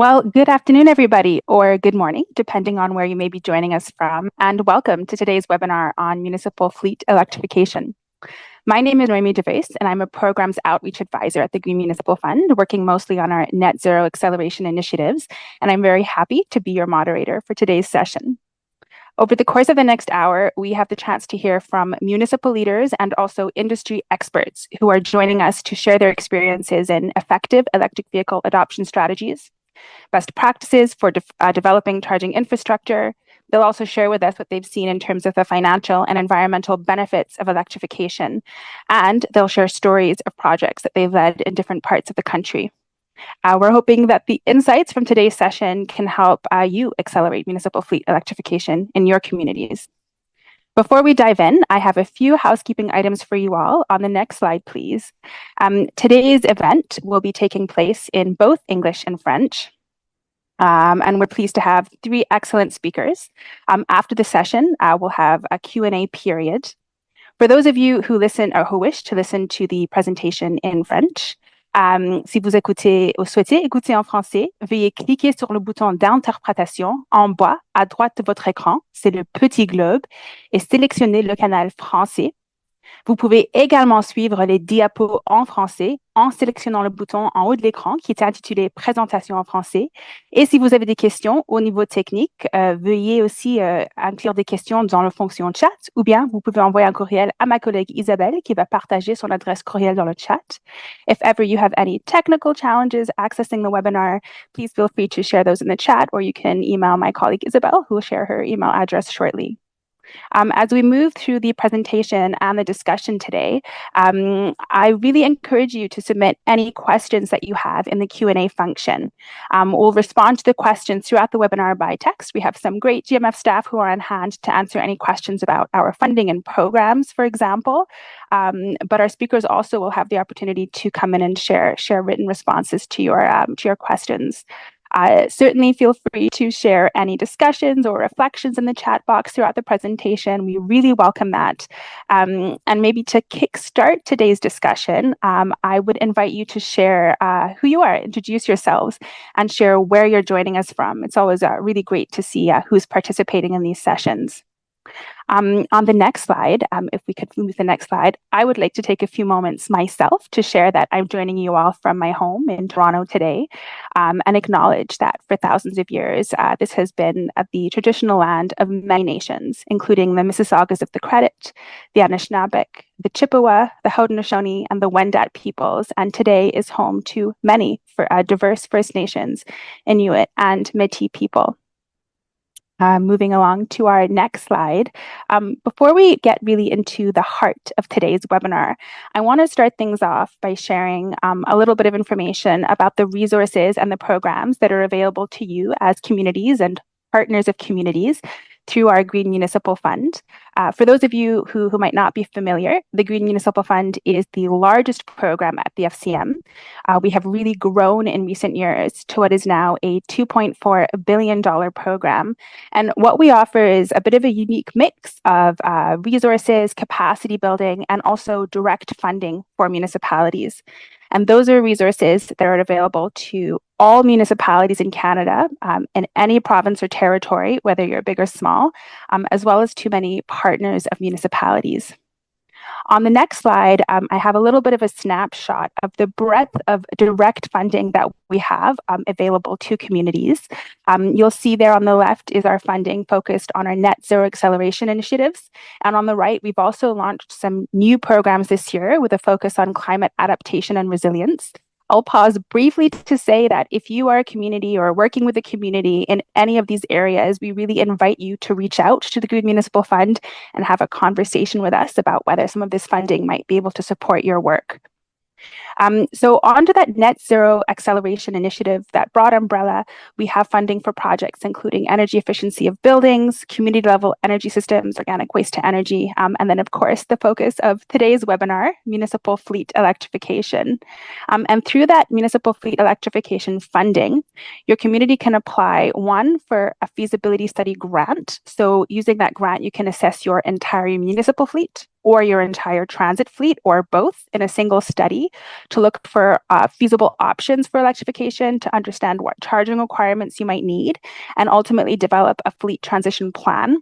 Well, good afternoon, everybody, or good morning, depending on where you may be joining us from, and welcome to today's webinar on municipal fleet electrification. My name is Noemi Gervais, and I'm a Programs Outreach Advisor at the Green Municipal Fund, working mostly on our net zero acceleration initiatives, and I'm very happy to be your moderator for today's session. Over the course of the next hour, we have the chance to hear from municipal leaders and also industry experts who are joining us to share their experiences in effective electric vehicle adoption strategies, best practices for developing charging infrastructure. They'll also share with us what they've seen in terms of the financial and environmental benefits of electrification, and they'll share stories of projects that they've led in different parts of the country. We're hoping that the insights from today's session can help you accelerate municipal fleet electrification in your communities. Before we dive in, I have a few housekeeping items for you all. On the next slide, please. Today's event will be taking place in both English and French. And we're pleased to have three excellent speakers. After the session, we'll have a Q&A period. For those of you who listen or who wish to listen to the presentation in French, si vous écoutez ou souhaitez écouter en français, veuillez cliquer sur le bouton d'interprétation en bas à droite de votre écran, c'est le petit globe, et sélectionnez le canal français. Vous pouvez également suivre les diapos en français en sélectionnant le bouton en haut de l'écran qui est intitulé Présentation en français. Et si vous avez des questions au niveau technique, veuillez aussi inclure des questions dans la fonction chat ou bien vous pouvez envoyer un courriel à ma collègue Isabelle qui va partager son adresse courriel dans le chat. If ever you have any technical challenges accessing the webinar, please feel free to share those in the chat or you can email my colleague Isabelle who will share her email address shortly. As we move through the presentation and the discussion today, I really encourage you to submit any questions that you have in the Q&A function. We'll respond to the questions throughout the webinar by text. We have some great GMF staff who are on hand to answer any questions about our funding and programs, for example. But our speakers also will have the opportunity to come in and share written responses to your questions. Certainly feel free to share any discussions or reflections in the chat box throughout the presentation. We really welcome that. And maybe to kickstart today's discussion, I would invite you to share who you are, introduce yourselves, and share where you're joining us from. It's always really great to see who's participating in these sessions. On the next slide, if we could move the next slide, I would like to take a few moments myself to share that I'm joining you all from my home in Toronto today, and acknowledge that for thousands of years, this has been the traditional land of many nations, including the Mississaugas of the Credit, the Anishinaabeg, the Chippewa, the Haudenosaunee, and the Wendat peoples, and today is home to many diverse First Nations, Inuit, and Métis people. Moving along to our next slide. Before we get really into the heart of today's webinar, I want to start things off by sharing a little bit of information about the resources and the programs that are available to you as communities and partners of communities through our Green Municipal Fund. For those of you who might not be familiar, the Green Municipal Fund is the largest program at the FCM. We have really grown in recent years to what is now a $2.4 billion program. And what we offer is a bit of a unique mix of resources, capacity building, and also direct funding for municipalities. And those are resources that are available to all municipalities in Canada, in any province or territory, whether you're big or small, as well as to many partners of municipalities. On the next slide, I have a little bit of a snapshot of the breadth of direct funding that we have available to communities. You'll see there on the left is our funding focused on our net zero acceleration initiatives. And on the right, we've also launched some new programs this year with a focus on climate adaptation and resilience. I'll pause briefly to say that if you are a community or working with a community in any of these areas, we really invite you to reach out to the Green Municipal Fund and have a conversation with us about whether some of this funding might be able to support your work. So onto that net zero acceleration initiative, that broad umbrella, we have funding for projects including energy efficiency of buildings, community level energy systems, organic waste to energy, and then of course the focus of today's webinar, municipal fleet electrification. And through that municipal fleet electrification funding, your community can apply for a feasibility study grant. So using that grant, you can assess your entire municipal fleet. or your entire transit fleet, or both, in a single study to look for feasible options for electrification, to understand what charging requirements you might need, and ultimately develop a fleet transition plan.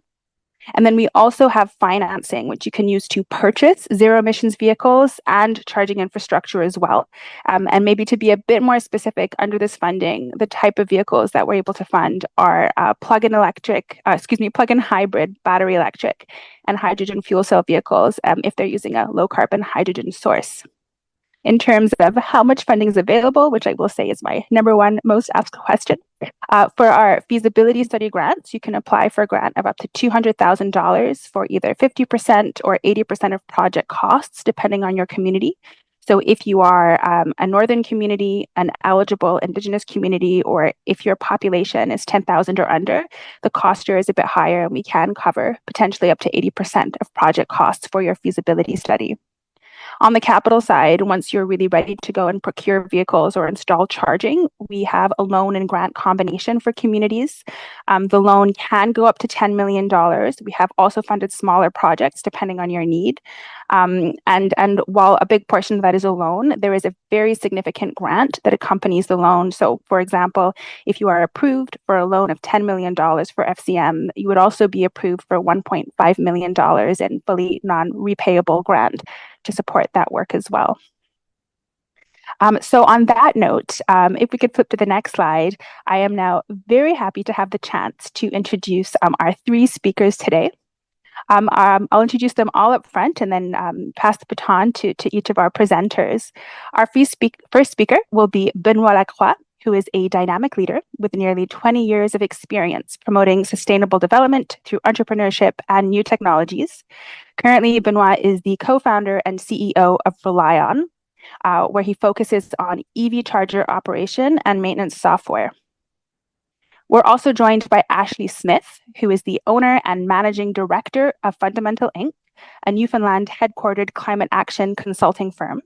And then we also have financing, which you can use to purchase zero emissions vehicles and charging infrastructure as well. And maybe to be a bit more specific, under this funding, the type of vehicles that we're able to fund are plug-in hybrid, battery electric, and hydrogen fuel cell vehicles if they're using a low carbon hydrogen source. In terms of how much funding is available, which I will say is my number one most asked question. For our feasibility study grants, you can apply for a grant of up to $200,000 for either 50% or 80% of project costs, depending on your community. So if you are a northern community, an eligible Indigenous community, or if your population is 10,000 or under, the cost here is a bit higher, and we can cover potentially up to 80% of project costs for your feasibility study. On the capital side, once you're really ready to go and procure vehicles or install charging, we have a loan and grant combination for communities. The loan can go up to $10 million. We have also funded smaller projects depending on your need. And while a big portion of that is a loan, there is a very significant grant that accompanies the loan. So, for example, if you are approved for a loan of $10 million for FCM, you would also be approved for $1.5 million in fully non-repayable grant to support that work as well. So on that note, if we could flip to the next slide, I am now very happy to have the chance to introduce our three speakers today. I'll introduce them all up front and then pass the baton to each of our presenters. Our first speaker will be Benoit Lacroix, who is a dynamic leader with nearly 20 years of experience promoting sustainable development through entrepreneurship and new technologies. Currently, Benoit is the co-founder and CEO of RelyOn, where he focuses on EV charger operation and maintenance software. We're also joined by Ashley Smith, who is the owner and managing director of Fundamental Inc., a Newfoundland headquartered climate action consulting firm.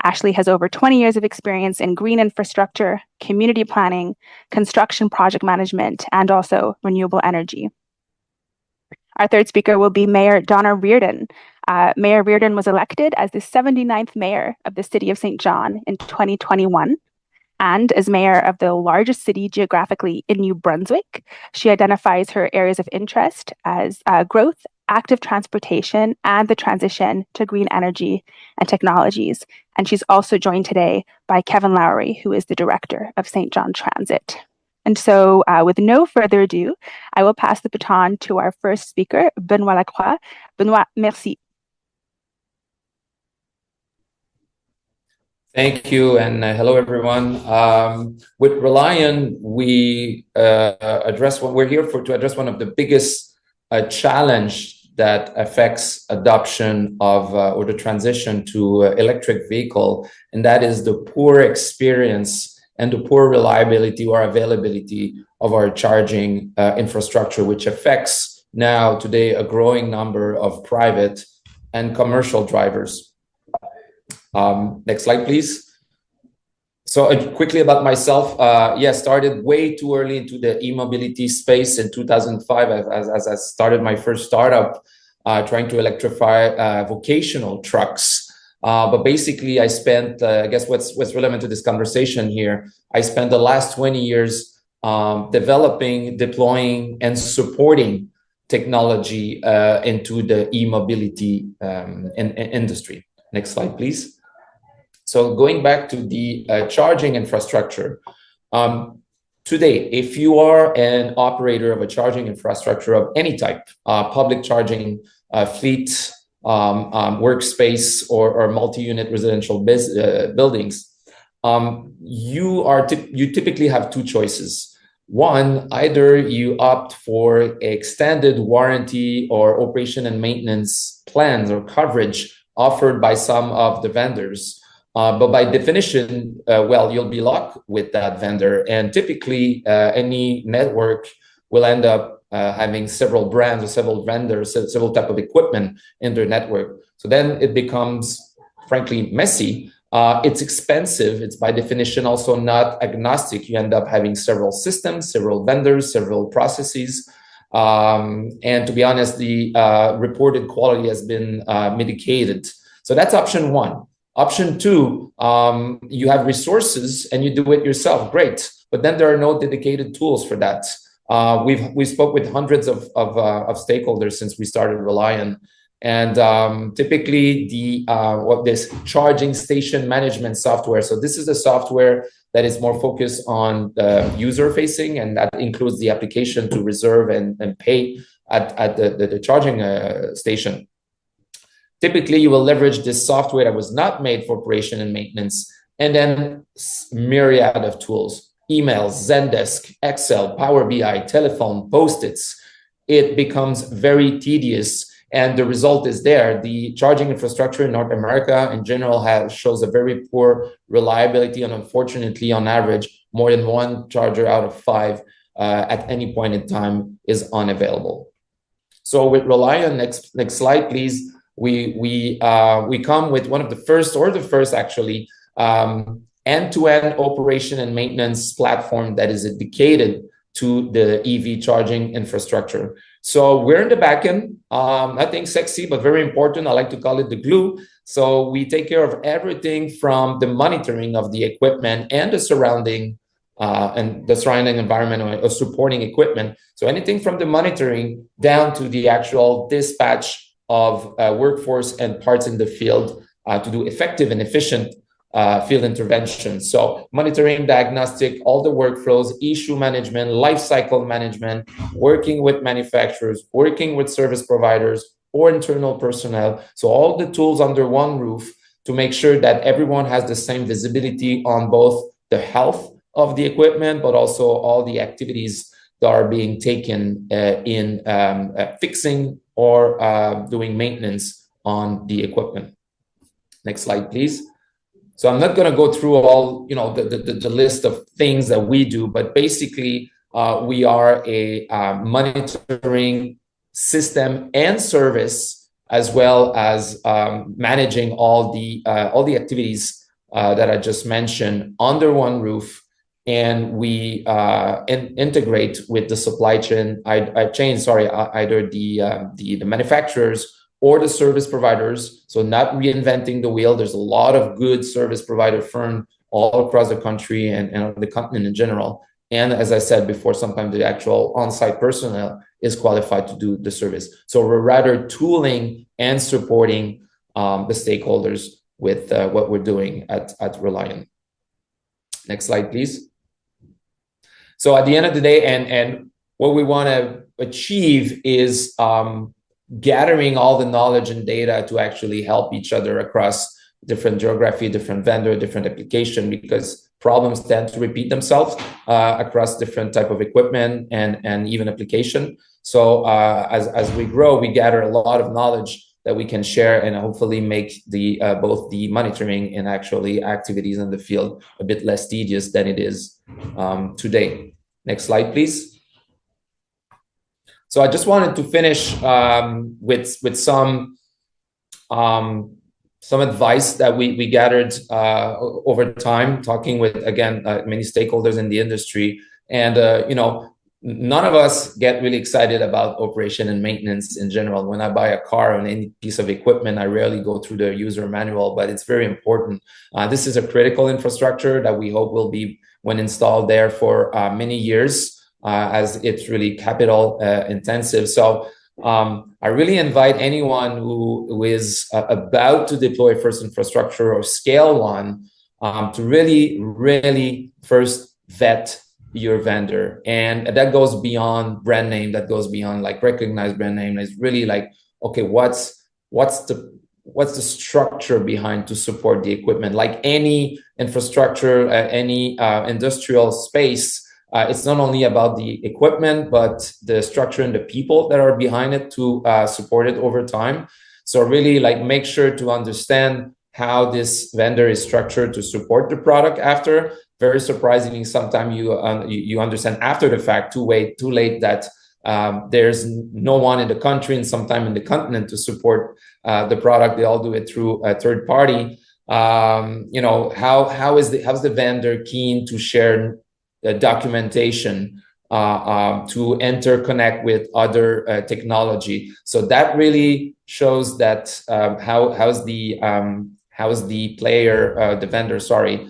Ashley has over 20 years of experience in green infrastructure, community planning, construction project management, and also renewable energy. Our third speaker will be Mayor Donna Reardon. Mayor Reardon was elected as the 79th mayor of the city of St. John in 2021. And as mayor of the largest city geographically in New Brunswick, she identifies her areas of interest as growth, active transportation, and the transition to green energy and technologies. And she's also joined today by Kevin Lowry, who is the director of St. John Transit. And so with no further ado, I will pass the baton to our first speaker, Benoit Lacroix. Benoit, merci. Thank you, and hello everyone. With RelyOn, we we're here to address one of the biggest challenge that affects adoption of or the transition to electric vehicle, and that is the poor experience and the poor reliability or availability of our charging infrastructure, which affects now today a growing number of private and commercial drivers. Next slide, please. So quickly about myself, started way too early into the e-mobility space in 2005 as I started my first startup trying to electrify vocational trucks. But basically I spent, I guess what's relevant to this conversation here, I spent the last 20 years developing, deploying, and supporting technology into the e-mobility industry. Next slide, please. So going back to the charging infrastructure, today, if you are an operator of a charging infrastructure of any type, public charging, fleet, workspace, or multi-unit residential buildings, you typically have two choices. One, either you opt for extended warranty or operation and maintenance plans or coverage offered by some of the vendors. But by definition, you'll be locked with that vendor. And typically, any network will end up having several brands or several vendors, several type of equipment in their network. So then it becomes, frankly, messy. It's expensive. It's by definition also not agnostic. You end up having several systems, several vendors, several processes. And to be honest, the reported quality has been mitigated. So that's option one. Option two, you have resources and you do it yourself. Great. But then there are no dedicated tools for that. We spoke with hundreds of stakeholders since we started Reliant. And typically this charging station management software. So this is a software that is more focused on the user facing, and that includes the application to reserve and pay at the charging station. Typically, you will leverage this software that was not made for operation and maintenance, and then myriad of tools, emails, Zendesk, Excel, Power BI, telephone, Post-its. It becomes very tedious. And the result is there. The charging infrastructure in North America in general shows a very poor reliability, and unfortunately, on average, more than one charger out of 5 at any point in time is unavailable. So with Reliant, next slide, please. We come with one of the first actually end-to-end operation and maintenance platform that is dedicated to the EV charging infrastructure. So we're in the back end, nothing sexy, but very important. I like to call it the glue. So we take care of everything from the monitoring of the equipment and the surrounding environment or supporting equipment. So anything from the monitoring down to the actual dispatch of workforce and parts in the field to do effective and efficient field intervention. So monitoring, diagnostic, all the workflows, issue management, life cycle management, working with manufacturers, working with service providers or internal personnel. So all the tools under one roof to make sure that everyone has the same visibility on both the health of the equipment, but also all the activities that are being taken in fixing or doing maintenance on the equipment. Next slide, please. So I'm not going to go through all, the list of things that we do, but basically we are a monitoring system and service, as well as managing all the activities that I just mentioned under one roof, and we integrate with the supply chain. Either the manufacturers or the service providers. So not reinventing the wheel. There's a lot of good service provider firms all across the country and the continent in general. And as I said before, sometimes the actual on-site personnel is qualified to do the service. So we're rather tooling and supporting the stakeholders with what we're doing at Reliant. Next slide, please. So at the end of the day, and what we want to achieve is gathering all the knowledge and data to actually help each other across different geography, different vendor, different application, because problems tend to repeat themselves across different type of equipment and even application. So as we grow, we gather a lot of knowledge that we can share and hopefully make the both the monitoring and actually activities in the field a bit less tedious than it is today. Next slide, please. So I just wanted to finish with some advice that we gathered over time, talking with, again, many stakeholders in the industry. And, none of us get really excited about operation and maintenance in general. When I buy a car or any piece of equipment, I rarely go through the user manual, but it's very important. This is a critical infrastructure that we hope will be, when installed there, for many years. As it's really capital intensive. So I really invite anyone who is about to deploy first infrastructure or scale one to really first vet your vendor. And that goes beyond brand name, that goes beyond like recognized brand name. It's really like, okay, what's the structure behind to support the equipment? Like any infrastructure, any industrial space, it's not only about the equipment, but the structure and the people that are behind it to support it over time. So really like make sure to understand how this vendor is structured to support the product after. Very surprisingly, sometimes you understand after the fact, too late that there's no one in the country and sometime in the continent to support the product. They all do it through a third party. How's the vendor keen to share the documentation to interconnect with other technology. So that really shows that how's the player, the vendor, sorry,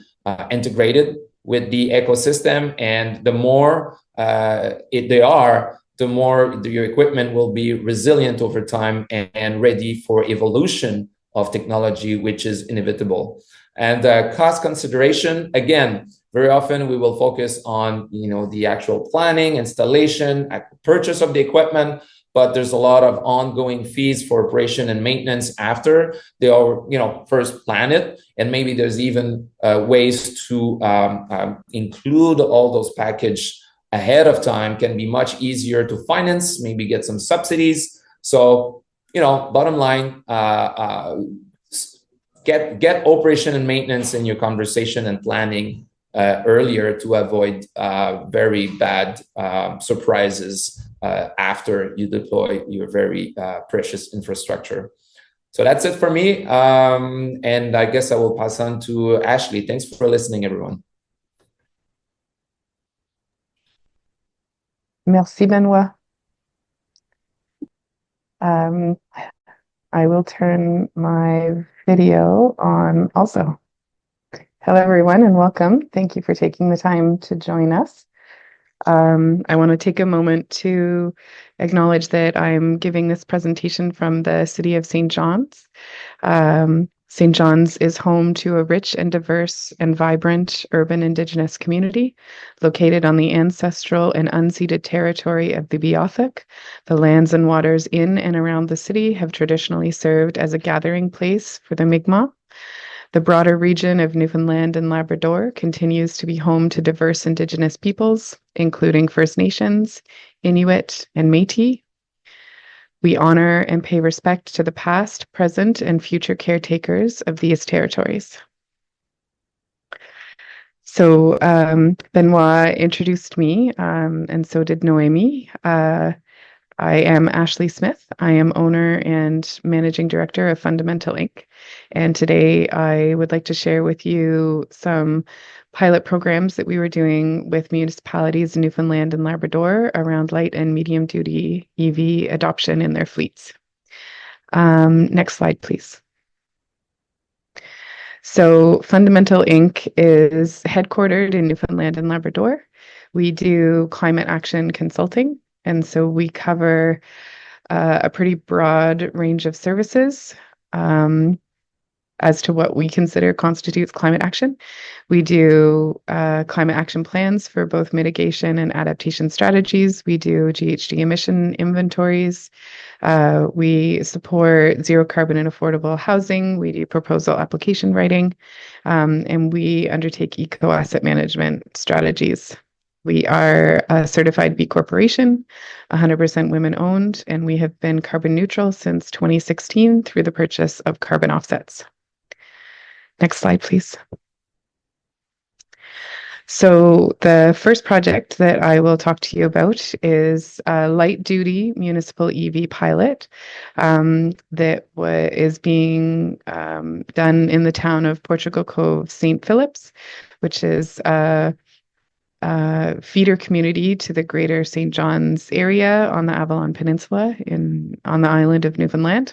integrated with the ecosystem, and the more they are, the more your equipment will be resilient over time and ready for evolution of technology, which is inevitable. And cost consideration, again, very often we will focus on the actual planning, installation, purchase of the equipment, but there's a lot of ongoing fees for operation and maintenance after they all first plan it. And maybe there's even ways to include all those packages ahead of time. Can be much easier to finance, maybe get some subsidies. So bottom line, get operation and maintenance in your conversation and planning earlier to avoid very bad surprises after you deploy your very precious infrastructure. So that's it for me. And I guess I will pass on to Ashley. Thanks for listening, everyone. Merci, Benoit. I will turn my video on also. Hello, everyone, and welcome. Thank you for taking the time to join us. I want to take a moment to acknowledge that I'm giving this presentation from the city of St. John's. St. John's is home to a rich and diverse and vibrant urban Indigenous community located on the ancestral and unceded territory of the Beothuk. The lands and waters in and around the city have traditionally served as a gathering place for the Mi'kmaq. The broader region of Newfoundland and Labrador continues to be home to diverse Indigenous peoples, including First Nations, Inuit, and Métis. We honor and pay respect to the past, present, and future caretakers of these territories. So Benoit introduced me, and so did Noémie. I am Ashley Smith. I am owner and managing director of Fundamental Inc. And today I would like to share with you some pilot programs that we were doing with municipalities in Newfoundland and Labrador around light and medium duty EV adoption in their fleets. Next slide, please. So Fundamental Inc. is headquartered in Newfoundland and Labrador. We do climate action consulting. And so we cover a pretty broad range of services as to what we consider constitutes climate action. We do climate action plans for both mitigation and adaptation strategies. We do GHG emission inventories. We support zero carbon and affordable housing. We do proposal application writing. And we undertake eco-asset management strategies. We are a certified B Corporation, 100% women owned, and we have been carbon neutral since 2016 through the purchase of carbon offsets. Next slide, please. So the first project that I will talk to you about is a light duty municipal EV pilot that is being done in the town of Portugal Cove, St. Phillips, which is feeder community to the greater St. John's area on the Avalon Peninsula on the island of Newfoundland.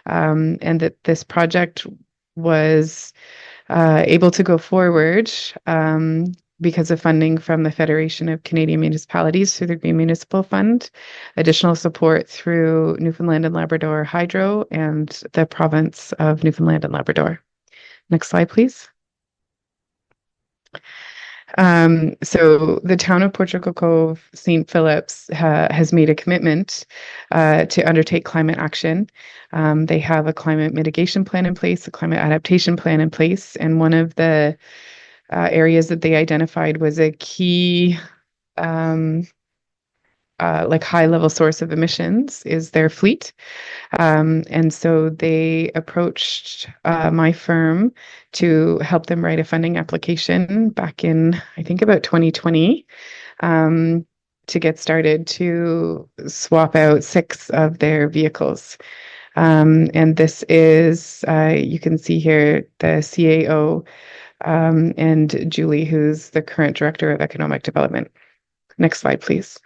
And that this project was able to go forward because of funding from the Federation of Canadian Municipalities through the Green Municipal Fund, additional support through Newfoundland and Labrador Hydro and the province of Newfoundland and Labrador. Next slide, please. So the town of Portugal Cove, St. Phillips has made a commitment to undertake climate action. They have a climate mitigation plan in place, a climate adaptation plan in place, and one of the areas that they identified was a key high-level source of emissions is their fleet. And so they approached my firm to help them write a funding application back in, I think, about 2020 to get started to swap out 6 of their vehicles. And this is, you can see here, the CAO and Julie, who's the current Director of Economic Development. Next slide, please.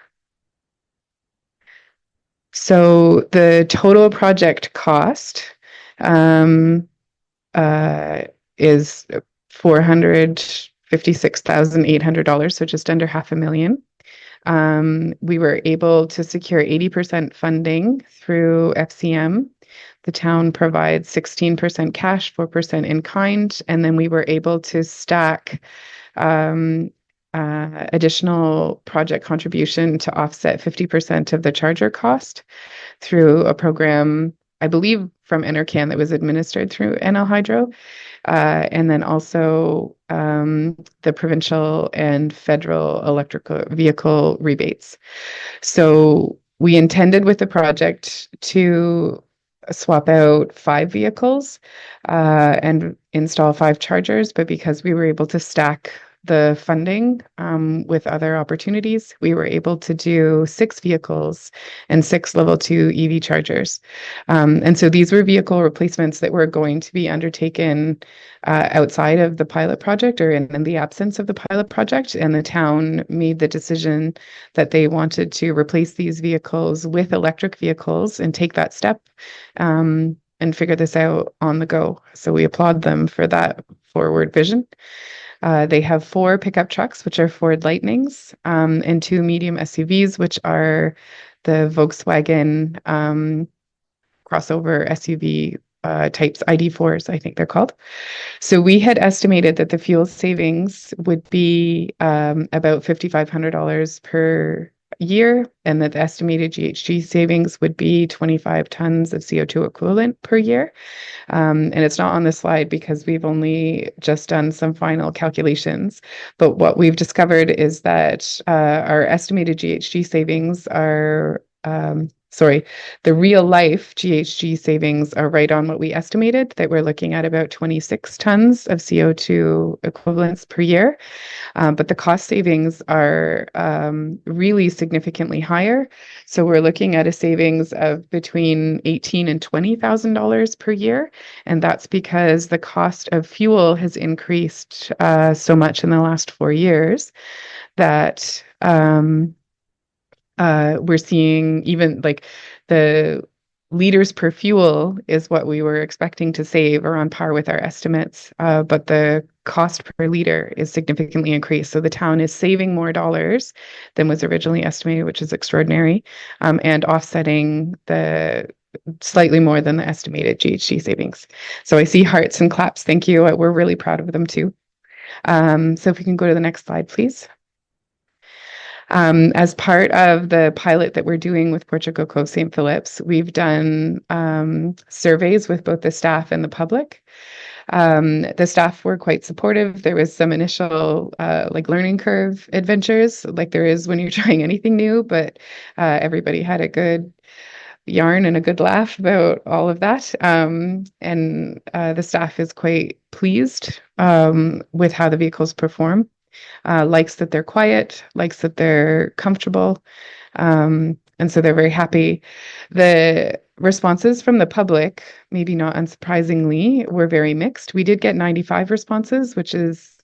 So the total project cost is $456,800, so just under $500,000. We were able to secure 80% funding through FCM. The town provides 16% cash, 4% in kind, and then we were able to stack additional project contribution to offset 50% of the charger cost through a program, I believe, from NRCan that was administered through NL Hydro, and then also the provincial and federal electrical vehicle rebates. So we intended with the project to swap out 5 vehicles and install 5 chargers, but because we were able to stack the funding with other opportunities, we were able to do 6 vehicles and 6 level 2 EV chargers. And so these were vehicle replacements that were going to be undertaken outside of the pilot project or in the absence of the pilot project. And the town made the decision that they wanted to replace these vehicles with electric vehicles and take that step and figure this out on the go. So we applaud them for that forward vision. They have 4 pickup trucks, which are Ford Lightnings, and 2 medium SUVs, which are the Volkswagen crossover SUV types, ID4s, I think they're called. So we had estimated that the fuel savings would be about $5,500 per year, and that the estimated GHG savings would be 25 tons of CO2 equivalent per year. And it's not on the slide because we've only just done some final calculations. But what we've discovered is that our estimated GHG savings are, the real life GHG savings are right on what we estimated, that we're looking at about 26 tons of CO2 equivalents per year. But the cost savings are really significantly higher. So we're looking at a savings of between $18,000 and $20,000 per year. And that's because the cost of fuel has increased so much in the last 4 years that we're seeing even like the liters per fuel is what we were expecting to save or on par with our estimates, but the cost per liter is significantly increased. So the town is saving more dollars than was originally estimated, which is extraordinary, and offsetting the slightly more than the estimated GHG savings. So I see hearts and claps. Thank you. We're really proud of them too. So if we can go to the next slide, please. As part of the pilot that we're doing with Portugal Cove St. Phillips, we've done surveys with both the staff and the public. The staff were quite supportive. There was some initial learning curve adventures, like there is when you're trying anything new, but everybody had a good yarn and a good laugh about all of that. And the staff is quite pleased with how the vehicles perform. Likes that they're quiet, likes that they're comfortable. And so they're very happy. The responses from the public, maybe not unsurprisingly, were very mixed. We did get 95 responses, which is,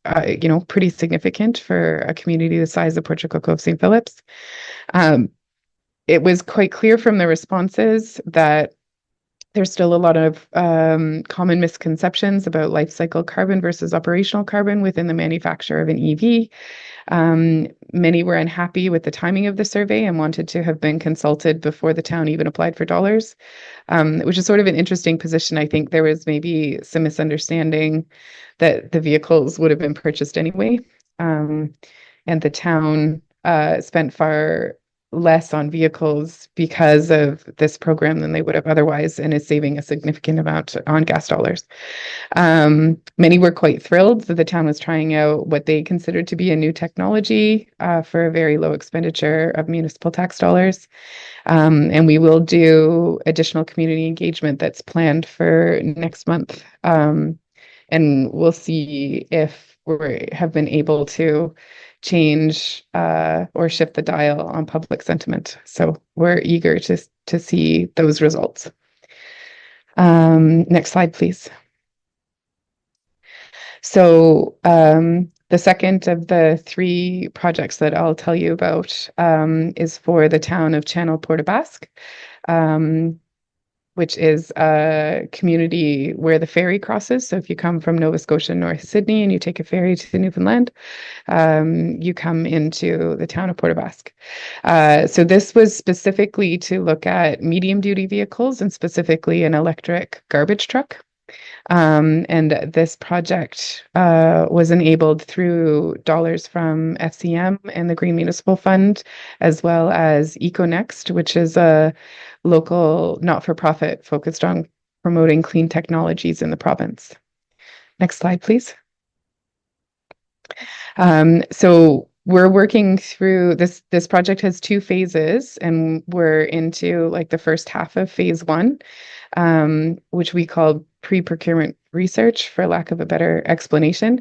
pretty significant for a community the size of Portugal Cove St. Phillips. It was quite clear from the responses that there's still a lot of common misconceptions about life cycle carbon versus operational carbon within the manufacture of an EV. Many were unhappy with the timing of the survey and wanted to have been consulted before the town even applied for dollars, which is sort of an interesting position. I think there was maybe some misunderstanding that the vehicles would have been purchased anyway. And the town spent far less on vehicles because of this program than they would have otherwise, and is saving a significant amount on gas dollars. Many were quite thrilled that the town was trying out what they considered to be a new technology for a very low expenditure of municipal tax dollars. And we will do additional community engagement that's planned for next month. And we'll see if we have been able to change or shift the dial on public sentiment. So we're eager to see those results. Next slide, please. So The second of the three projects that I'll tell you about is for the town of Channel Portabasque, which is a community where the ferry crosses. So if you come from Nova Scotia, North Sydney, and you take a ferry to Newfoundland, you come into the town of Portabasque. So this was specifically to look at medium duty vehicles and specifically an electric garbage truck. And this project was enabled through dollars from FCM and the Green Municipal Fund, as well as EcoNext, which is a local not-for-profit focused on promoting clean technologies in the province. Next slide, please. So we're working through this. This project has two phases, and we're into like the first half of phase one, which we call pre-procurement research, for lack of a better explanation.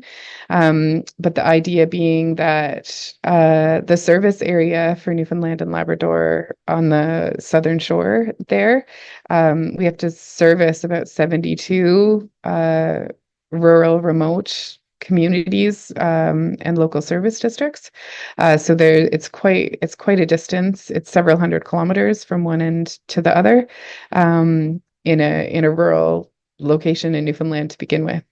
But the idea being that the service area for Newfoundland and Labrador on the southern shore there, we have to service about 72 rural, remote communities and local service districts. So there, it's quite a distance. It's several hundred kilometers from one end to the other, in a rural location in Newfoundland to begin with.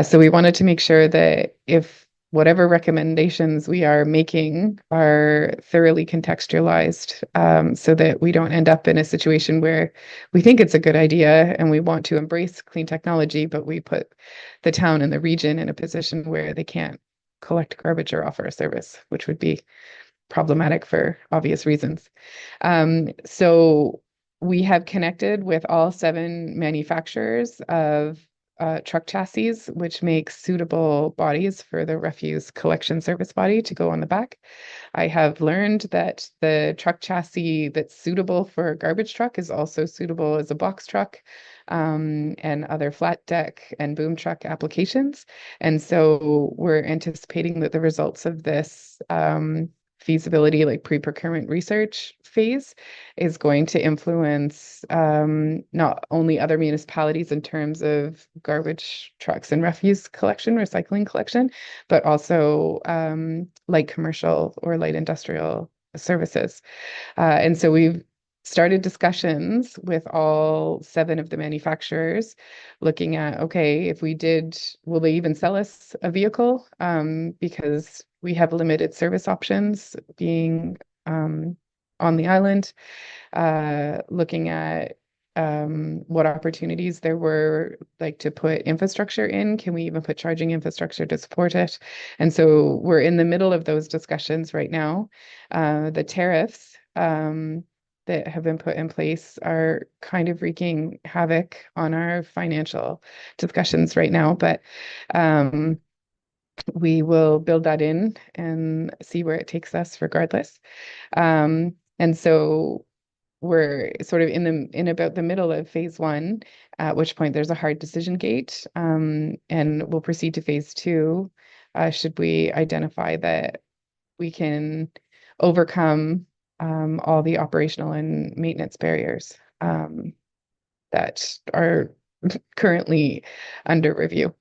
So we wanted to make sure that if whatever recommendations we are making are thoroughly contextualized, so that we don't end up in a situation where we think it's a good idea and we want to embrace clean technology, but we put the town and the region in a position where they can't collect garbage or offer a service, which would be problematic for obvious reasons. So we have connected with all 7 manufacturers of truck chassis, which makes suitable bodies for the refuse collection service body to go on the back. I have learned that the truck chassis that's suitable for a garbage truck is also suitable as a box truck, and other flat deck and boom truck applications. And so we're anticipating that the results of this feasibility, like pre-procurement research phase, is going to influence not only other municipalities in terms of garbage trucks and refuse collection, recycling collection, but also light commercial or light industrial services. And so we've started discussions with all 7 of the manufacturers, looking at, okay, if we did, will they even sell us a vehicle? Because we have limited service options being on the island, looking at what opportunities there were, like to put infrastructure in. Can we even put charging infrastructure to support it? And so we're in the middle of those discussions right now. The tariffs that have been put in place are kind of wreaking havoc on our financial discussions right now, but we will build that in and see where it takes us regardless. And so we're sort of in about the middle of phase one, at which point there's a hard decision gate, and we'll proceed to phase two, should we identify that we can overcome all the operational and maintenance barriers that are currently under review.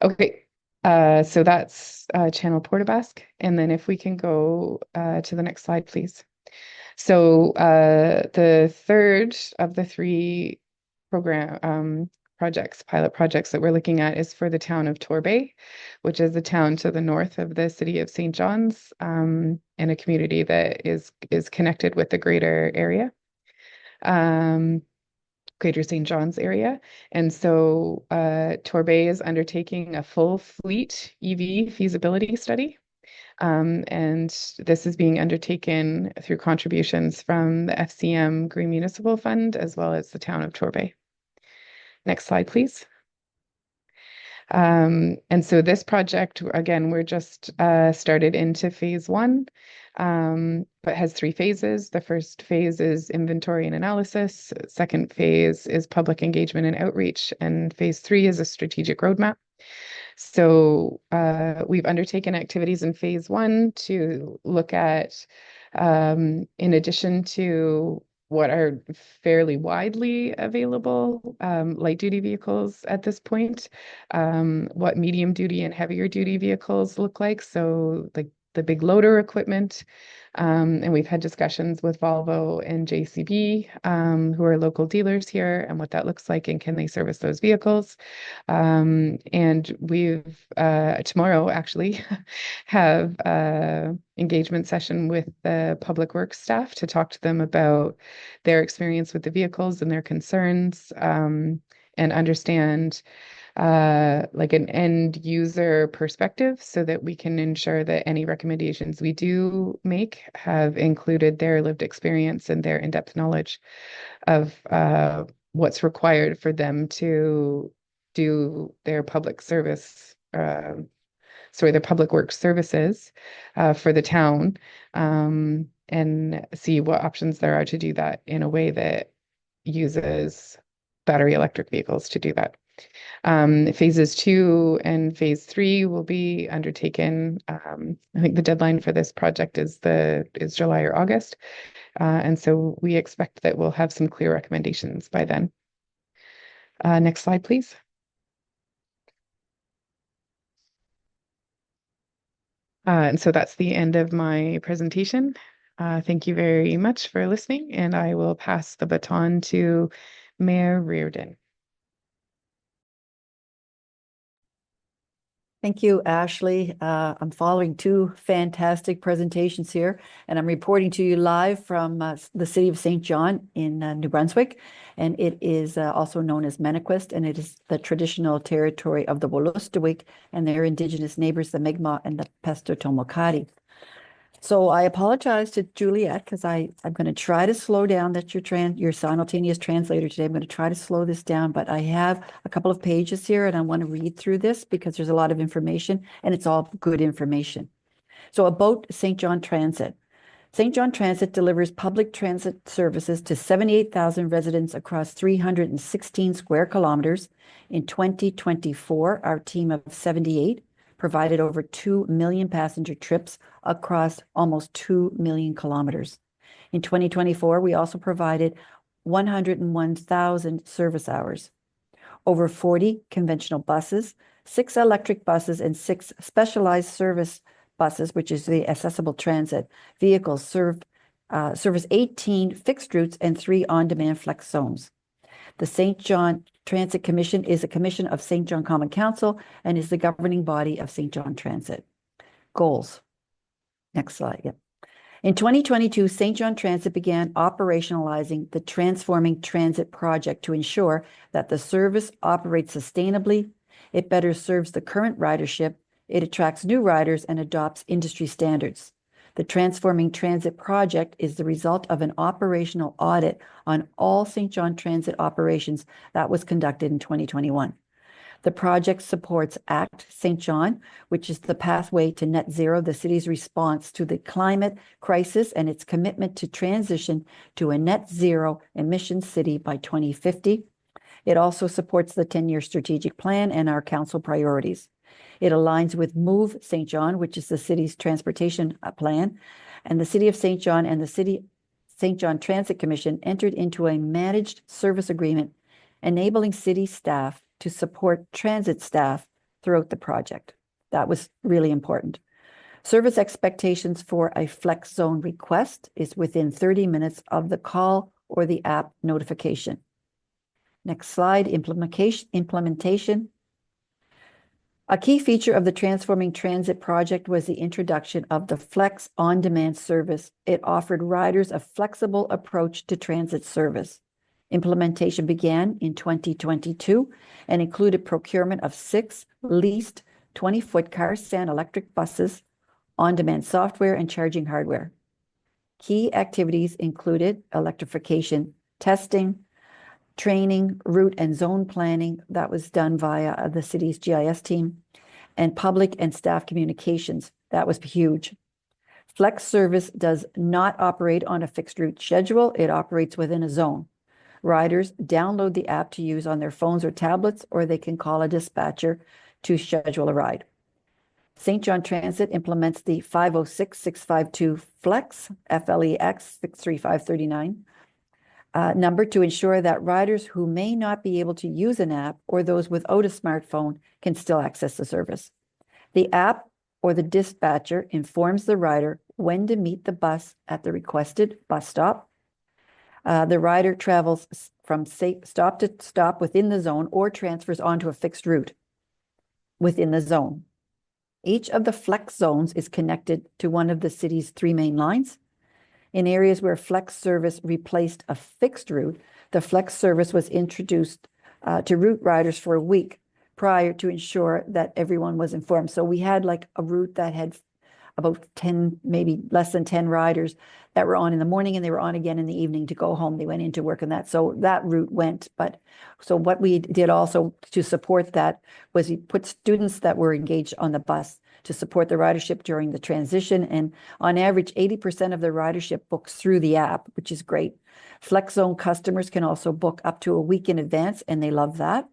Okay, so that's Channel Portabasque. And then if we can go to the next slide, please. So the third of the 3 pilot projects that we're looking at is for the town of Torbay, which is a town to the north of the city of St. John's, and a community that is connected with the greater area, greater St. John's area. And so Torbay is undertaking a full fleet EV feasibility study. And this is being undertaken through contributions from the FCM Green Municipal Fund, as well as the town of Torbay. Next slide, please. And so this project, again, we're just started into phase one, but has 3 phases. The first phase is inventory and analysis. Second phase is public engagement and outreach. And phase 3 is a strategic roadmap. So we've undertaken activities in phase one to look at, in addition to what are fairly widely available light duty vehicles at this point, what medium duty and heavier duty vehicles look like. So like the big loader equipment. And we've had discussions with Volvo and JCB, who are local dealers here, and what that looks like and can they service those vehicles. And we've tomorrow actually have engagement session with the public works staff to talk to them about their experience with the vehicles and their concerns, and understand like an end user perspective so that we can ensure that any recommendations we do make have included their lived experience and their in-depth knowledge of what's required for them to do their public service, their public works services for the town, and see what options there are to do that in a way that uses battery electric vehicles to do that. Phases 2 and phase 3 will be undertaken. I think the deadline for this project is July or August. And so we expect that we'll have some clear recommendations by then. Next slide, please. And so that's the end of my presentation. Thank you very much for listening, and I will pass the baton to Mayor Reardon. Thank you, Ashley. I'm following two fantastic presentations here, and I'm reporting to you live from the city of St. John in New Brunswick, and it is also known as Menequest, and it is the traditional territory of the Wolastoqiyik and their indigenous neighbors, the Mi'kmaq and the Pescataway. So I apologize to Juliet because I'm going to try to slow down. That's your simultaneous translator today. I'm going to try to slow this down, but I have a couple of pages here and I want to read through this because there's a lot of information and it's all good information. So about St. John Transit. St. John Transit delivers public transit services to 78,000 residents across 316 square kilometers. In 2024, our team of 78 provided over 2 million passenger trips across almost 2 million kilometers. In 2024, we also provided 101,000 service hours, over 40 conventional buses, 6 electric buses, and 6 specialized service buses, which is the accessible transit vehicles, service 18 fixed routes and 3 on-demand flex zones. The St. John Transit Commission is a commission of St. John Common Council and is the governing body of St. John Transit. Goals. Next slide. Yep. In 2022, St. John Transit began operationalizing the Transforming Transit project to ensure that the service operates sustainably, it better serves the current ridership, it attracts new riders, and adopts industry standards. The Transforming Transit project is the result of an operational audit on all St. John Transit operations that was conducted in 2021. The project supports ACT St. John, which is the pathway to net zero, the city's response to the climate crisis and its commitment to transition to a net zero emissions city by 2050. It also supports the 10-year strategic plan and our council priorities. It aligns with Move St. John, which is the city's transportation plan, and the City of St. John and the City St. John Transit Commission entered into a managed service agreement, enabling city staff to support transit staff throughout the project. That was really important. Service expectations for a flex zone request is within 30 minutes of the call or the app notification. Next slide, implementation. A key feature of the Transforming Transit project was the introduction of the Flex on-demand service. It offered riders a flexible approach to transit service. Implementation began in 2022 and included procurement of 6 leased 20-foot car stand electric buses, on-demand software, and charging hardware. Key activities included electrification testing, training, route and zone planning that was done via the city's GIS team, and public and staff communications. That was huge. Flex service does not operate on a fixed route schedule. It operates within a zone. Riders download the app to use on their phones or tablets, or they can call a dispatcher to schedule a ride. St. John Transit implements the 506-652 Flex, FLEX 63539. number to ensure that riders who may not be able to use an app or those without a smartphone can still access the service. The app or the dispatcher informs the rider when to meet the bus at the requested bus stop. The rider travels from stop to stop within the zone or transfers onto a fixed route within the zone. Each of the flex zones is connected to one of the city's 3 main lines. In areas where flex service replaced a fixed route, the flex service was introduced to route riders for a week prior to ensure that everyone was informed. So we had like a route that had about 10, maybe less than 10 riders that were on in the morning, and they were on again in the evening to go home. They went into work and that. So that route went. But so what we did also to support that was we put students that were engaged on the bus to support the ridership during the transition. And on average, 80% of the ridership books through the app, which is great. Flex Zone customers can also book up to a week in advance, and they love that.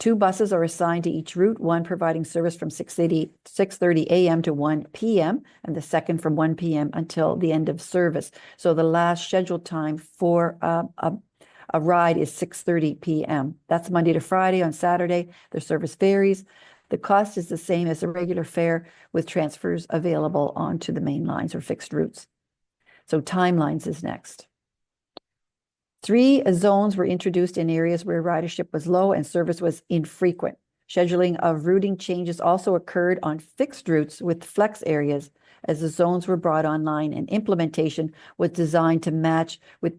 2 buses are assigned to each route, one providing service from 6:30 a.m. to 1 p.m., and the second from 1 p.m. until the end of service. So the last scheduled time for a ride is 6:30 p.m. That's Monday to Friday. On Saturday, the service varies. The cost is the same as a regular fare, with transfers available onto the main lines or fixed routes. So timelines is next. 3 zones were introduced in areas where ridership was low and service was infrequent. Scheduling of routing changes also occurred on fixed routes with flex areas as the zones were brought online, and implementation was designed to match with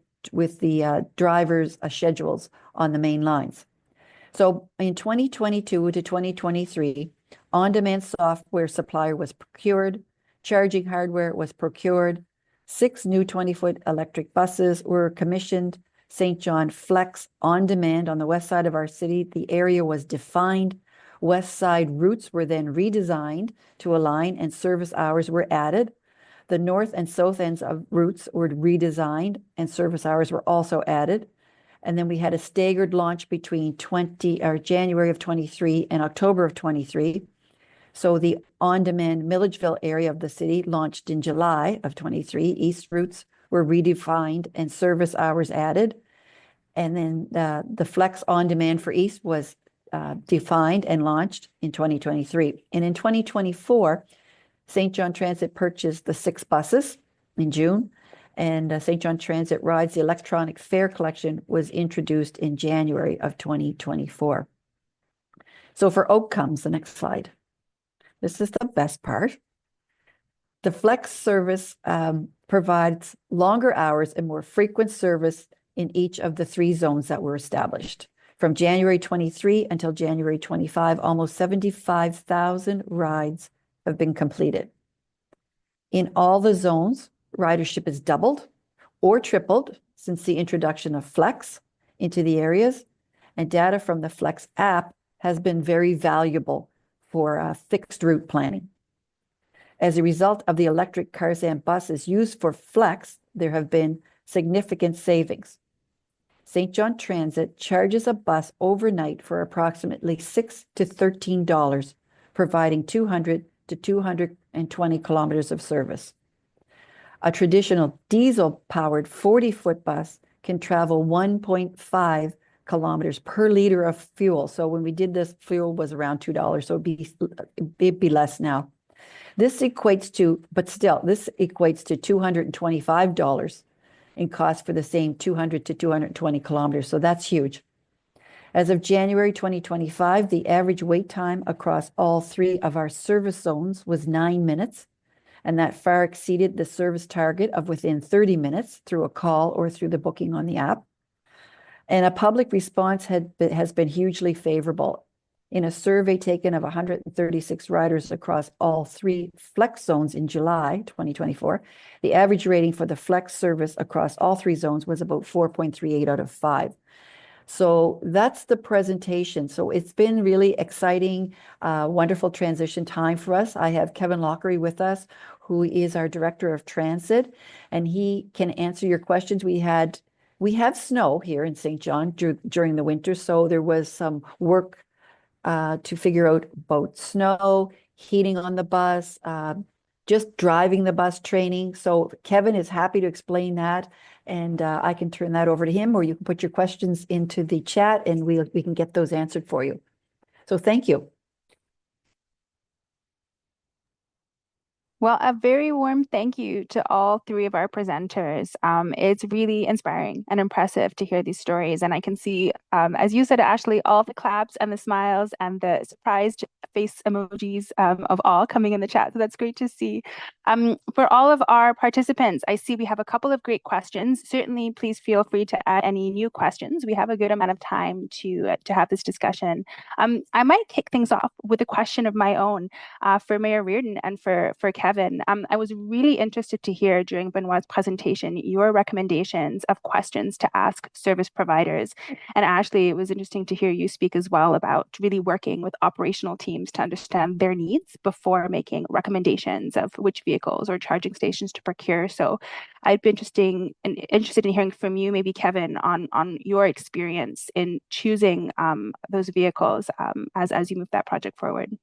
the drivers' schedules on the main lines. So in 2022 to 2023, on-demand software supplier was procured, charging hardware was procured, 6 new 20-foot electric buses were commissioned, St. John Flex on demand on the west side of our city. The area was defined. West side routes were then redesigned to align, and service hours were added. The north and south ends of routes were redesigned, and service hours were also added. And then we had a staggered launch between January of 23 and October of 23. So the on-demand Milledgeville area of the city launched in July of 23. East routes were redefined and service hours added. And then the Flex on demand for East was defined and launched in 2023. And in 2024, St. John Transit purchased the 6 buses in June, and St. John Transit Rides, the electronic fare collection, was introduced in January of 2024. So for outcomes, the next slide. This is the best part. The Flex service provides longer hours and more frequent service in each of the 3 zones that were established. From January 23 until January 25, almost 75,000 rides have been completed. In all the zones, ridership has doubled or tripled since the introduction of Flex into the areas, and data from the Flex app has been very valuable for fixed route planning. As a result of the electric cars and buses used for Flex, there have been significant savings. St. John Transit charges a bus overnight for approximately $6 to $13, providing 200 to 220 kilometers of service. A traditional diesel-powered 40-foot bus can travel 1.5 kilometers per liter of fuel. So when we did this, fuel was around $2, so it'd be less now. This equates to $225 in cost for the same 200 to 220 kilometers. So that's huge. As of January 2025, the average wait time across all 3 of our service zones was 9 minutes, and that far exceeded the service target of within 30 minutes through a call or through the booking on the app. And a public response has been hugely favorable. In a survey taken of 136 riders across all 3 Flex zones in July 2024, the average rating for the Flex service across all 3 zones was about 4.38 out of 5. So that's the presentation. So it's been really exciting, wonderful transition time for us. I have Kevin Lockery with us, who is our Director of Transit, and he can answer your questions. We have snow here in St. John during the winter, so there was some work to figure out about snow, heating on the bus, just driving the bus training. So Kevin is happy to explain that, and I can turn that over to him, or you can put your questions into the chat and we can get those answered for you. So thank you. Well, a very warm thank you to all three of our presenters. It's really inspiring and impressive to hear these stories. And I can see, as you said, Ashley, all the claps and the smiles and the surprised face emojis of all coming in the chat. So that's great to see. For all of our participants, I see we have a couple of great questions. Certainly, please feel free to add any new questions. We have a good amount of time to have this discussion. I might kick things off with a question of my own for Mayor Reardon and for Kevin. I was really interested to hear during Benoit's presentation your recommendations of questions to ask service providers. And Ashley, it was interesting to hear you speak as well about really working with operational teams to understand their needs before making recommendations of which vehicles or charging stations to procure. So I'd be interested in hearing from you, maybe Kevin, on your experience in choosing those vehicles as you move that project forward.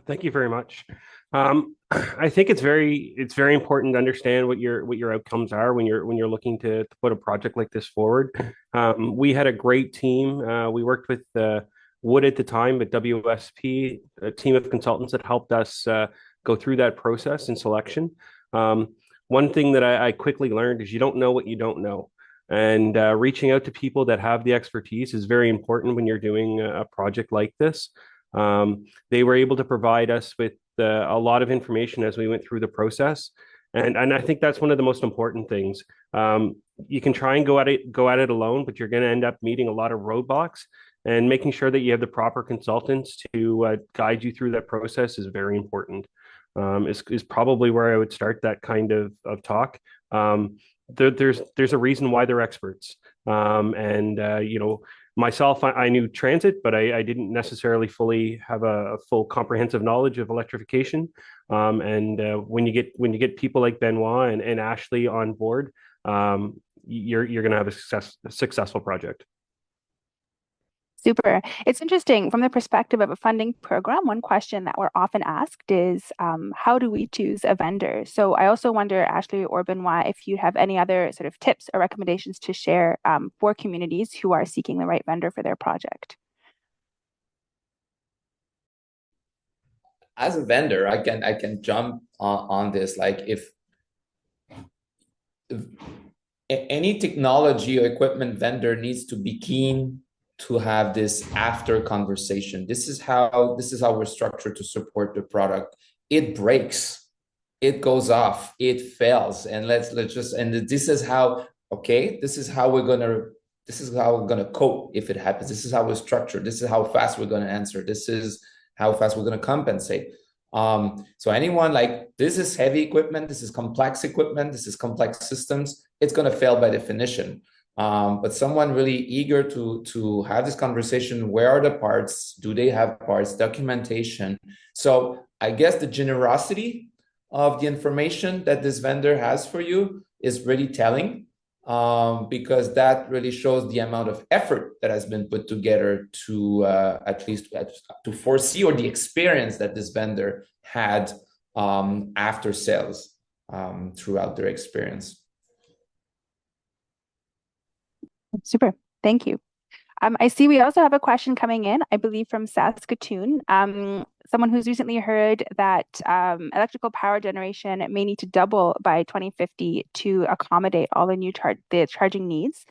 Thank you very much. I think it's very important to understand what your outcomes are when you're looking to put a project like this forward. We had a great team. We worked with Wood at the time, but WSP, a team of consultants that helped us go through that process and selection. One thing that I quickly learned is you don't know what you don't know. And reaching out to people that have the expertise is very important when you're doing a project like this. They were able to provide us with a lot of information as we went through the process. And I think that's one of the most important things. You can try and go at it alone, but you're going to end up meeting a lot of roadblocks, and making sure that you have the proper consultants to guide you through that process is very important. Is probably where I would start that kind of talk. There's a reason why they're experts. Myself, I knew transit, but I didn't necessarily fully have a full comprehensive knowledge of electrification. When you get people like Benoit and Ashley on board, you're going to have a successful project. Super. It's interesting from the perspective of a funding program. One question that we're often asked is, how do we choose a vendor? So I also wonder, Ashley or Benoit, if you have any other sort of tips or recommendations to share for communities who are seeking the right vendor for their project. As a vendor, I can jump on this. Like if any technology or equipment vendor needs to be keen to have this after conversation. This is how we're structured to support the product. It breaks, it goes off, it fails, and this is how we're gonna cope if it happens. This is how we're structured. This is how fast we're gonna answer. This is how fast we're gonna compensate. So anyone like this is heavy equipment, this is complex equipment, this is complex systems, it's gonna fail by definition. But someone really eager to have this conversation, where are the parts? Do they have parts? Documentation. So I guess the generosity of the information that this vendor has for you is really telling, because that really shows the amount of effort that has been put together to at least to foresee, or the experience that this vendor had after sales throughout their experience. Super. Thank you. I see we also have a question coming in, I believe from Saskatoon. Someone who's recently heard that electrical power generation may need to double by 2050 to accommodate all the new charging needs.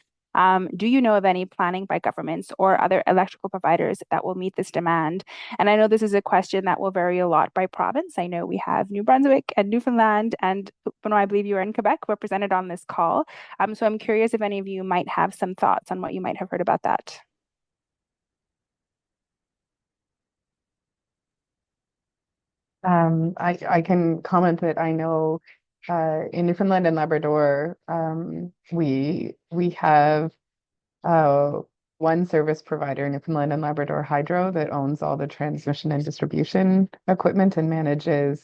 Do you know of any planning by governments or other electrical providers that will meet this demand? And I know this is a question that will vary a lot by province. I know we have New Brunswick and Newfoundland, and Benoit, I believe you are in Quebec, represented on this call. So I'm curious if any of you might have some thoughts on what you might have heard about that. I can comment that I know in Newfoundland and Labrador, we have one service provider, Newfoundland and Labrador Hydro, that owns all the transmission and distribution equipment and manages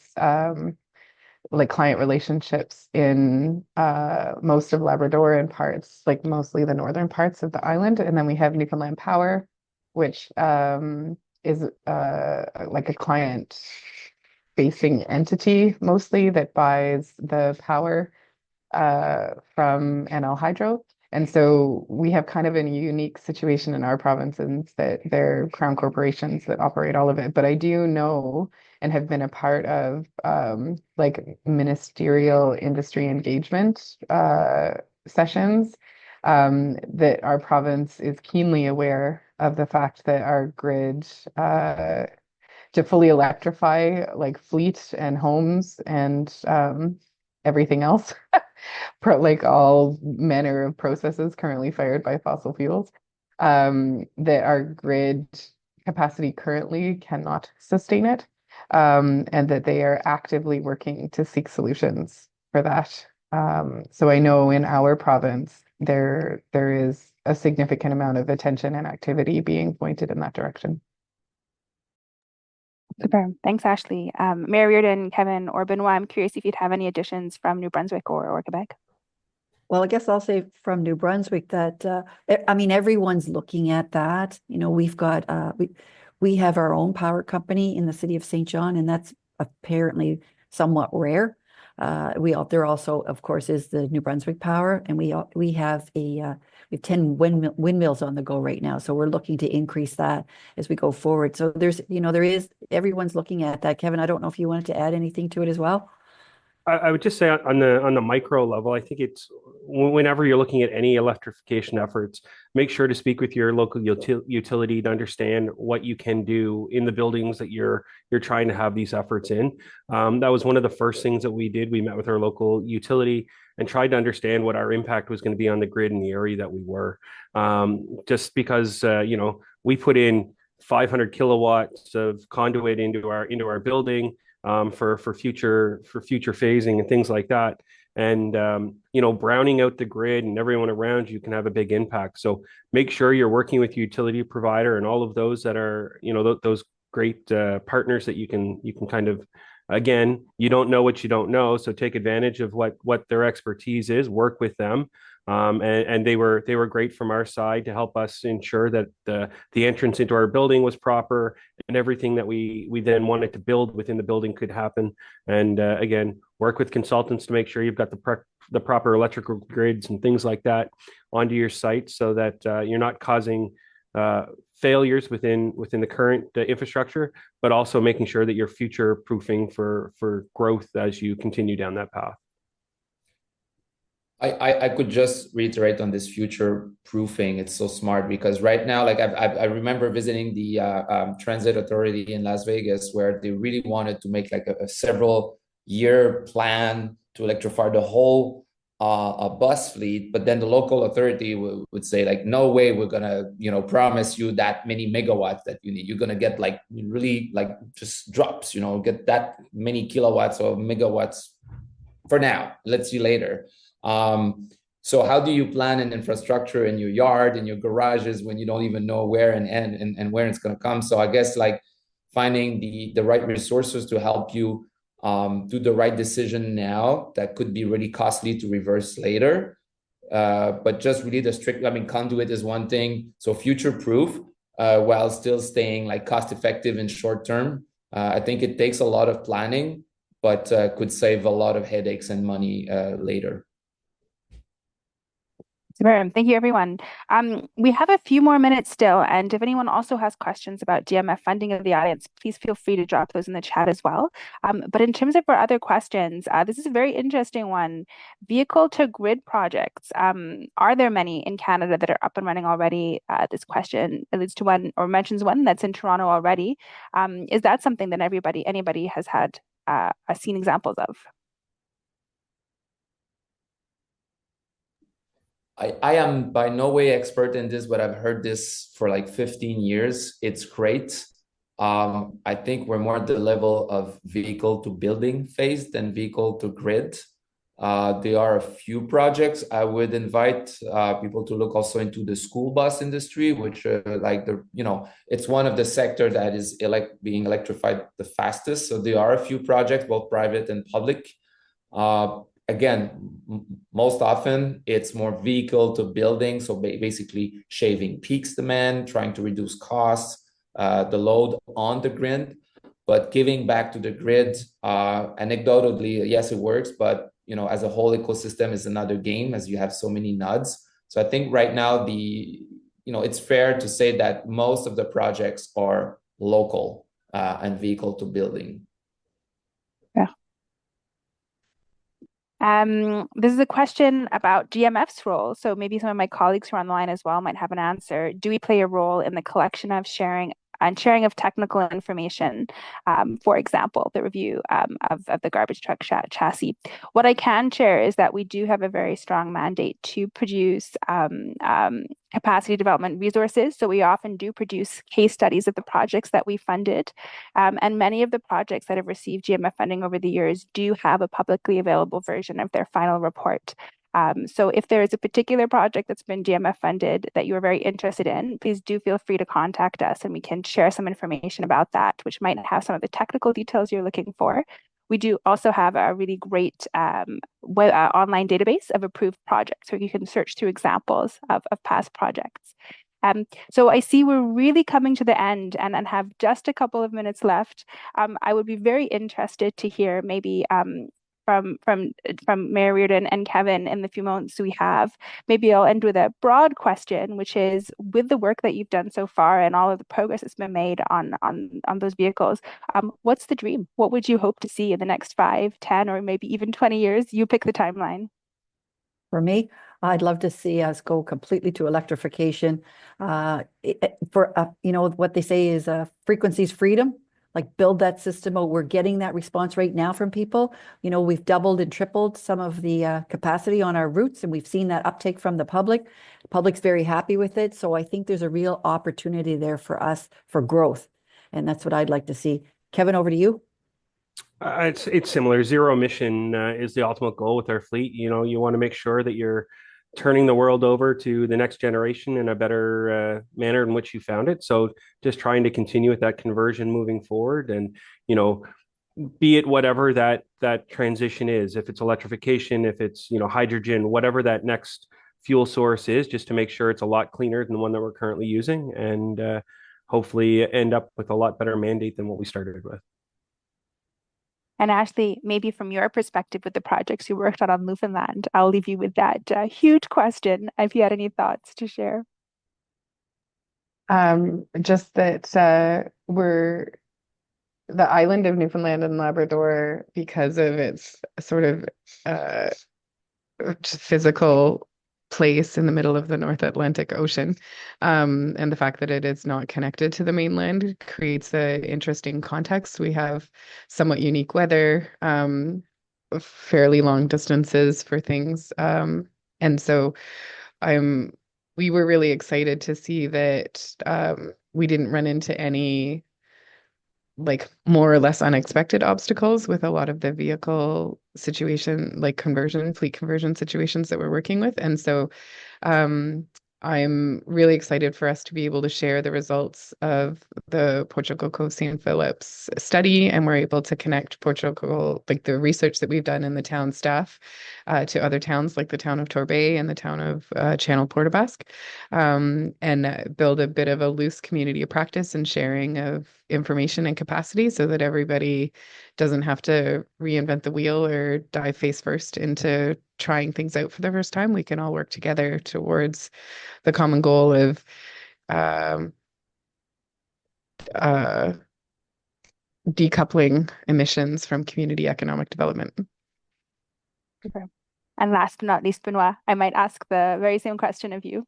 like client relationships in most of Labrador and parts, like mostly the northern parts of the island. And then we have Newfoundland Power, which is like a client facing entity mostly that buys the power from NL Hydro. And so we have kind of a unique situation in our province in that they're crown corporations that operate all of it. But I do know and have been a part of like ministerial industry engagement sessions that our province is keenly aware of the fact that our grid to fully electrify like fleet and homes and everything else, like all manner of processes currently fired by fossil fuels, that our grid capacity currently cannot sustain it, and that they are actively working to seek solutions for that. So I know in our province there is a significant amount of attention and activity being pointed in that direction. Super. Thanks, Ashley. Mayor Reardon, Kevin, or Benoit, I'm curious if you'd have any additions from New Brunswick or Quebec. Well, I guess I'll say from New Brunswick that I mean everyone's looking at that. You know, we've got we have our own power company in the city of St. John, and that's apparently somewhat rare. There also, of course, is the New Brunswick Power, and we have 10 windmills on the go right now. So we're looking to increase that as we go forward. So everyone's looking at that. Kevin, I don't know if you wanted to add anything to it as well. I would just say on the micro level, I think it's whenever you're looking at any electrification efforts, make sure to speak with your local utility to understand what you can do in the buildings that you're trying to have these efforts in. That was one of the first things that we did. We met with our local utility and tried to understand what our impact was going to be on the grid in the area that we were. Just because we put in 500 kilowatts of conduit into our building. For future phasing and things like that. And browning out the grid and everyone around you can have a big impact. So make sure you're working with your utility provider and all of those that are those great partners that you can kind of, again, you don't know what you don't know, so take advantage of what their expertise is, work with them. And they were great from our side to help us ensure that the entrance into our building was proper and everything that we then wanted to build within the building could happen. And again, work with consultants to make sure you've got the proper electrical grids and things like that onto your site so that you're not causing failures within the current infrastructure, but also making sure that you're future proofing for growth as you continue down that path. I could just reiterate on this future proofing. It's so smart because right now, like I remember visiting the transit authority in Las Vegas where they really wanted to make like a several year plan to electrify the whole bus fleet, but then the local authority would say like, no way, we're gonna promise you that many megawatts that you need. You're gonna get like really like just drops, get that many kilowatts or megawatts for now. Let's see later. So how do you plan an infrastructure in your yard, in your garages, when you don't even know where and where it's going to come? So I guess like finding the right resources to help you do the right decision now that could be really costly to reverse later. But just really conduit is one thing. So future proof while still staying like cost effective in short term. I think it takes a lot of planning, but could save a lot of headaches and money later. Super. Thank you, everyone. We have a few more minutes still, and if anyone also has questions about DMF funding of the audience, please feel free to drop those in the chat as well. But in terms of our other questions, this is a very interesting one. Vehicle to grid projects. Are there many in Canada that are up and running already? This question alludes to one or mentions one that's in Toronto already. Is that something that anybody has had seen examples of? I am by no way expert in this, but I've heard this for like 15 years. It's great. I think we're more at the level of vehicle to building phase than vehicle to grid. There are a few projects. I would invite people to look also into the school bus industry, which it's one of the sector that is being electrified the fastest. So there are a few projects, both private and public. Again, most often it's more vehicle to building. So basically shaving peaks demand, trying to reduce costs, the load on the grid. but giving back to the grid, anecdotally, yes, it works, but as a whole ecosystem is another game, as you have so many nodes. So I think right now it's fair to say that most of the projects are local and vehicle to building. Yeah. This is a question about GMF's role. So maybe some of my colleagues who are online as well might have an answer. Do we play a role in the collection of sharing of technical information? For example, the review of the garbage truck chassis. What I can share is that we do have a very strong mandate to produce capacity development resources. So we often do produce case studies of the projects that we funded. And many of the projects that have received GMF funding over the years do have a publicly available version of their final report. So if there is a particular project that's been GMF funded that you are very interested in, please do feel free to contact us and we can share some information about that, which might have some of the technical details you're looking for. We do also have a really great online database of approved projects where you can search through examples of past projects. So I see we're really coming to the end and have just a couple of minutes left. I would be very interested to hear maybe from Mayor Reardon and Kevin in the few moments we have. Maybe I'll end with a broad question, which is, with the work that you've done so far and all of the progress that's been made on those vehicles, what's the dream? What would you hope to see in the next 5, 10, or maybe even 20 years? You pick the timeline. For me, I'd love to see us go completely to electrification. What they say is frequencies freedom. Like build that system. We're getting that response right now from people. We've doubled and tripled some of the capacity on our routes, and we've seen that uptake from the public. The public's very happy with it. So I think there's a real opportunity there for us for growth. And that's what I'd like to see. Kevin, over to you. It's similar. Zero emission is the ultimate goal with our fleet. You want to make sure that you're turning the world over to the next generation in a better manner in which you found it. So just trying to continue with that conversion moving forward, and be it whatever that transition is, if it's electrification, if it's hydrogen, whatever that next fuel source is, just to make sure it's a lot cleaner than the one that we're currently using, and hopefully end up with a lot better mandate than what we started with. And Ashley, maybe from your perspective with the projects you worked on Newfoundland, I'll leave you with that huge question, if you had any thoughts to share. Just that we're the island of Newfoundland and Labrador, because of its sort of physical place in the middle of the North Atlantic Ocean, and the fact that it is not connected to the mainland creates an interesting context. We have somewhat unique weather, fairly long distances for things, and so we were really excited to see that we didn't run into any more or less unexpected obstacles with a lot of the vehicle situation, fleet conversion situations that we're working with. And so I'm really excited for us to be able to share the results of the Portugal Cove St. Philip's study, and we're able to connect Portugal, the research that we've done in the town staff, to other towns like the town of Torbay and the town of Channel Portabasque, and build a bit of a loose community of practice and sharing of information and capacity, so that everybody doesn't have to reinvent the wheel or dive face first into trying things out for the first time. We can all work together towards the common goal of decoupling emissions from community economic development. Okay. And last but not least, Benoit, I might ask the very same question of you.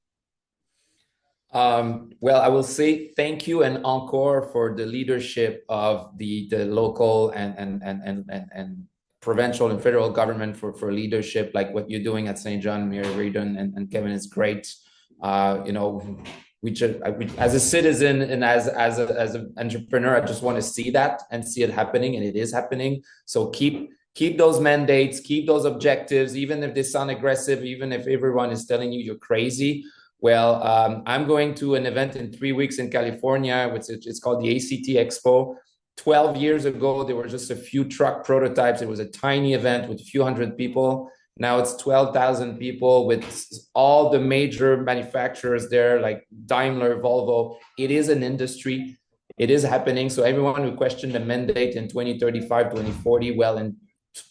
Well, I will say thank you and encore for the leadership of the local and provincial and federal government for leadership, like what you're doing at St. John. Mayor Reardon and Kevin is great. As a citizen and as an entrepreneur, I just want to see that and see it happening, and it is happening. So keep those mandates, keep those objectives, even if they sound aggressive, even if everyone is telling you you're crazy. Well, I'm going to an event in 3 weeks in California, which is called the ACT Expo. 12 years ago, there were just a few truck prototypes. It was a tiny event with a few hundred people. Now it's 12,000 people with all the major manufacturers there, like Daimler, Volvo. It is an industry. it is happening. So everyone who questioned the mandate in 2035, 2040, well, in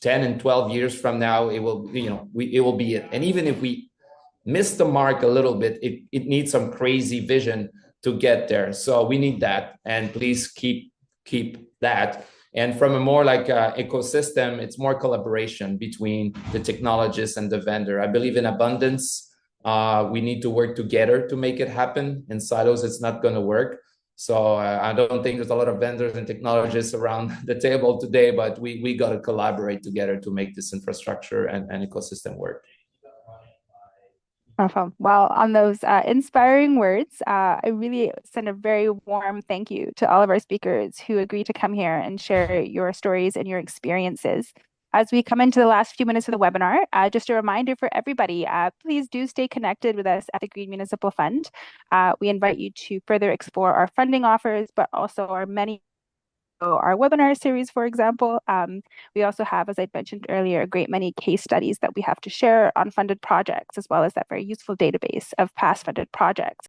10 and 12 years from now, it will, it will be it. And even if we miss the mark a little bit, it needs some crazy vision to get there. So we need that, and please keep that. And from a more like ecosystem, it's more collaboration between the technologists and the vendor. I believe in abundance. We need to work together to make it happen. In silos, it's not going to work. So I don't think there's a lot of vendors and technologists around the table today, but we got to collaborate together to make this infrastructure and ecosystem work. Wonderful. Well, on those inspiring words, I really send a very warm thank you to all of our speakers who agreed to come here and share your stories and your experiences. As we come into the last few minutes of the webinar, just a reminder for everybody, please do stay connected with us at the Green Municipal Fund. We invite you to further explore our funding offers, but also our webinar series, for example. We also have, as I mentioned earlier, a great many case studies that we have to share on funded projects, as well as that very useful database of past funded projects.